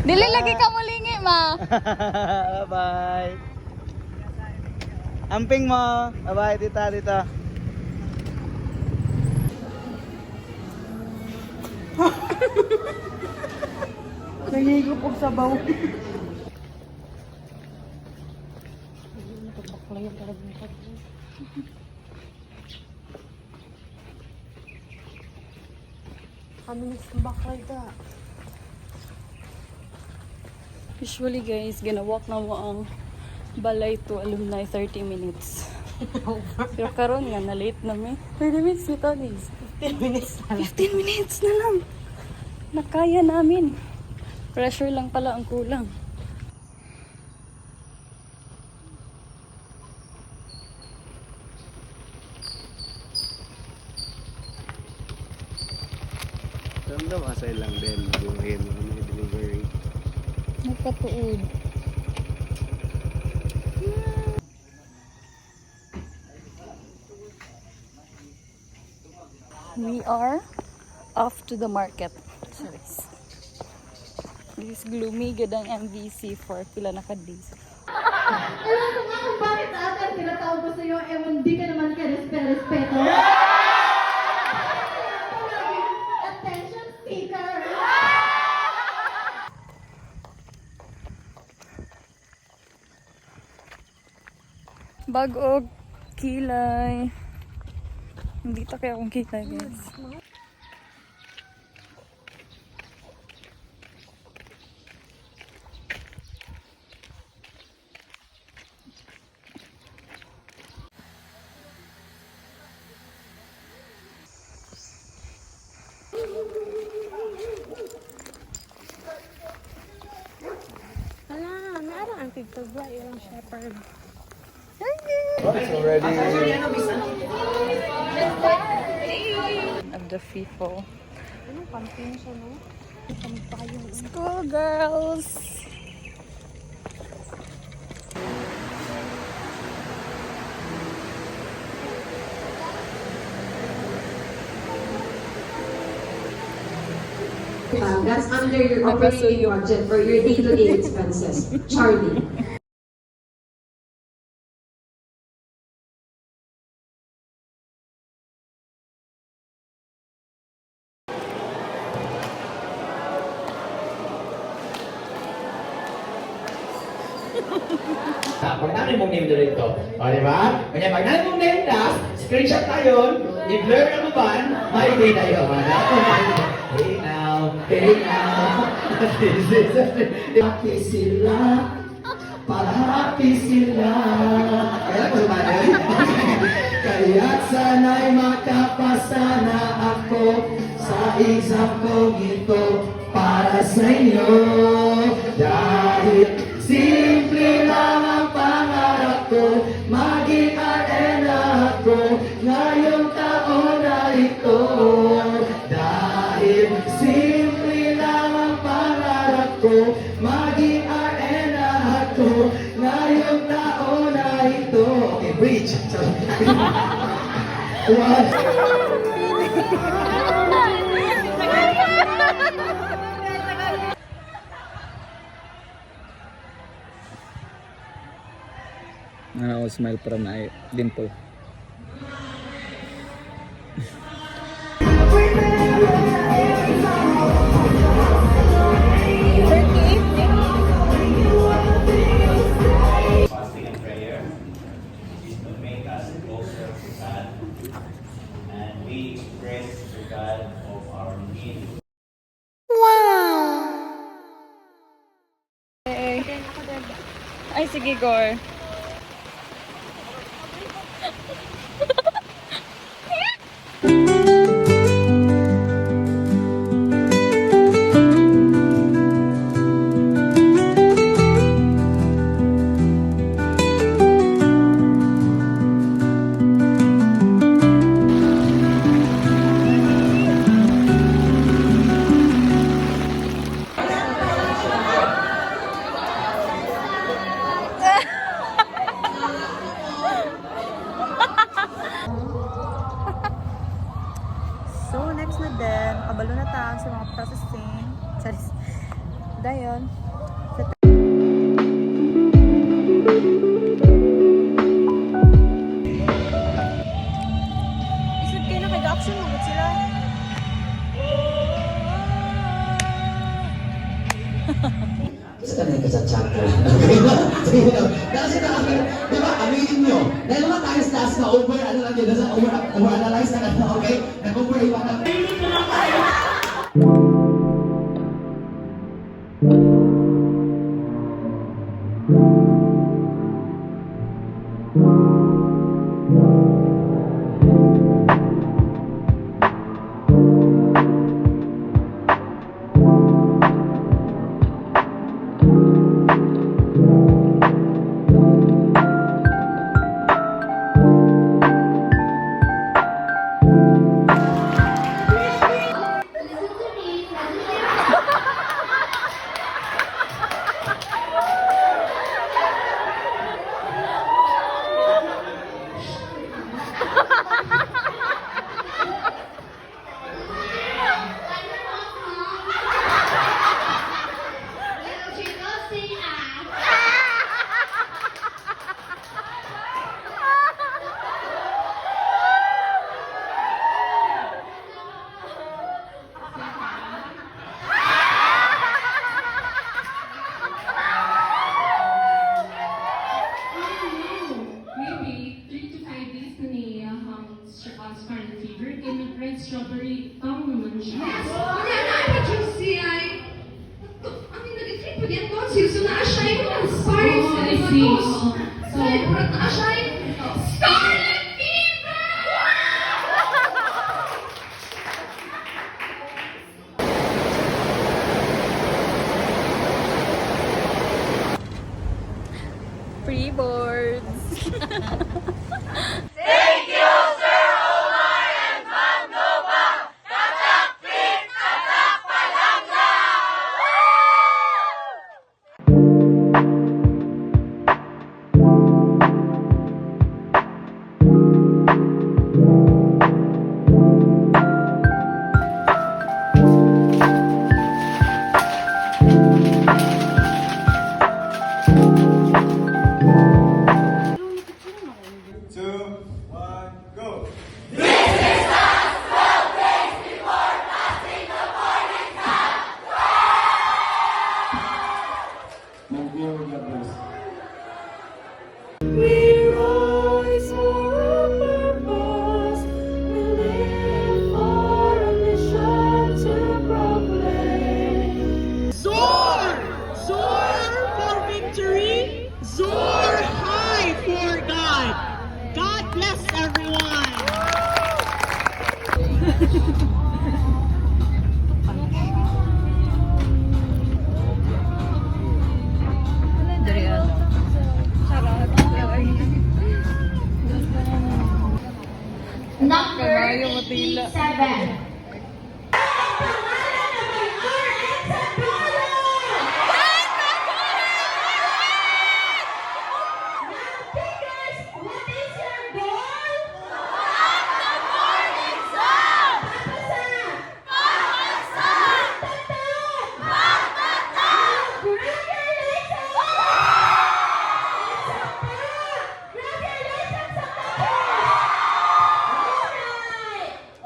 Dili lagi ka mulingi, ma. Bye-bye. Amping mo. Bye-bye, tita, tita. Nangigop og sabaw. Kami nagsabaklay ka. Usually guys, ginawak na mo ang balay to alumni 30 minutes. Pero karon nga, na-late na mi. 30 minutes ni Tony's. 15 minutes na lang. 15 minutes na lang. Nakaya namin. Pressure lang pala ang kulang. Ramdam asay lang din. Buhin mo may delivery. Nagkatuod. We are off to the market. This gloomy good ang MVC for pila na ka-days. Ewan ko nga kung bakit ate ang tinatawag ko sa'yo, ewan di ka naman ka-respeto. Attention seeker. Bag-og kilay. Hindi ta kaya akong kilay, guys. Ala, naarang ang tigtagwa yung shepherd. It's already... Of the FIFO. Anong campaign siya, no? Pampayong. School girls! That's under your operating budget for your day-to-day expenses. Charlie. Pag namin mong name dito. O, di ba? Kaya pag namin mong name last, screenshot tayo, i-blur na mo ba, may day na yun. Hey now, hey now. Happy sila, para happy sila. Kaya ko sumanin. Kaya sana'y makapasana ako sa isang kong ito para sa inyo. Dahil simple lang ang pangarap ko, maging arena ko ngayong taon na ito. Dahil simple lang ang pangarap ko, maging arena ko ngayong taon na ito. Okay, bridge. What? I'll smile from my dimple. Fasting and prayer is to make us closer to God, and we express to God of our need. Ay, sige, Gor. So, next na din, kabalo na tayo sa mga processing. Charis. Dayon. Isip kayo na kag-action mo sila. Sa kanil ka sa chapter. Sige na. Kasi na kami, di ba, aminin nyo. Dahil mga tayo-taas na over, ano lang yun, nasa over-analyze na kanina, okay? Nag-over iba na. Maybe 3 to 5 days na niya ang scarlet fever. Kaya nag-red strawberry tongue naman siya. Kaya na-produce siya ay... Ang nag-trip po diyan ko, siya na siya yung scarlet Oh, I fever. see. So, na siya yung scarlet fever! Free boards. Number Kabayo matila. 87.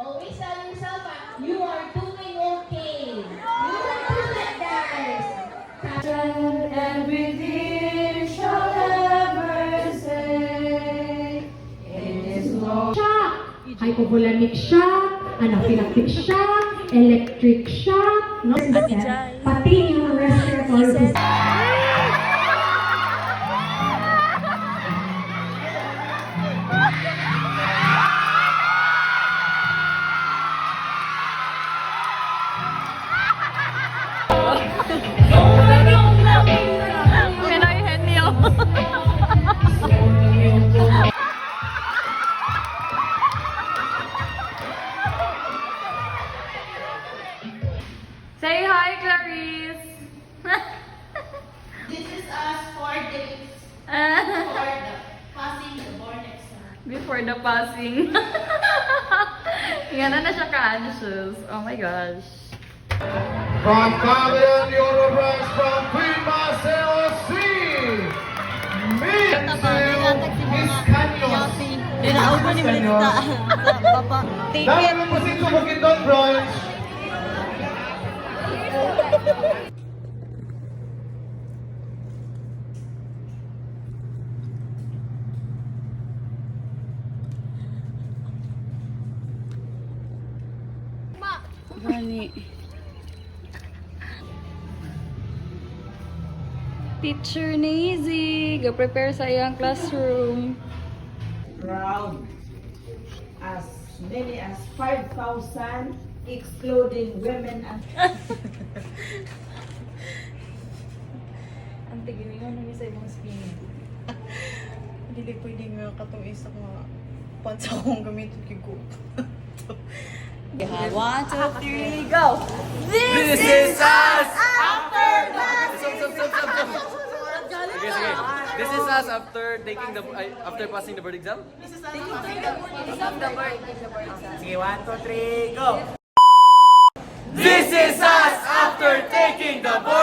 Always tell yourself, you are doing okay. You can do it, guys. And within shall ever say, it is Lord. Hypothalamic shock, anaphylactic shock, electric shock, no? Pati yung respiratory system. Pinoy henyo. Say hi, Clarice. This is us 4 days before the passing the board exam. Before the passing. Yan na siya ka-anxious. Oh my gosh. From Cagayan de Oro Branch from Queen Marcelo C. Miss Caños. Dinaaw ko ni Melita. Papa. Dahil mo si Bukidnon Branch. Gani. Teacher Nazy, ga-prepare sa iyang classroom. Proud. As many as 5,000, excluding women and... Ang tigil mo nung isa ibang spinning. Hindi pwede nga katong isa nga pansa kong gamitin kiko. 1, 2, 3, go! This is us! Sige, sige. This is us after taking the after passing the board exam. Sige, 1, 2, 3, go! This is us after taking the board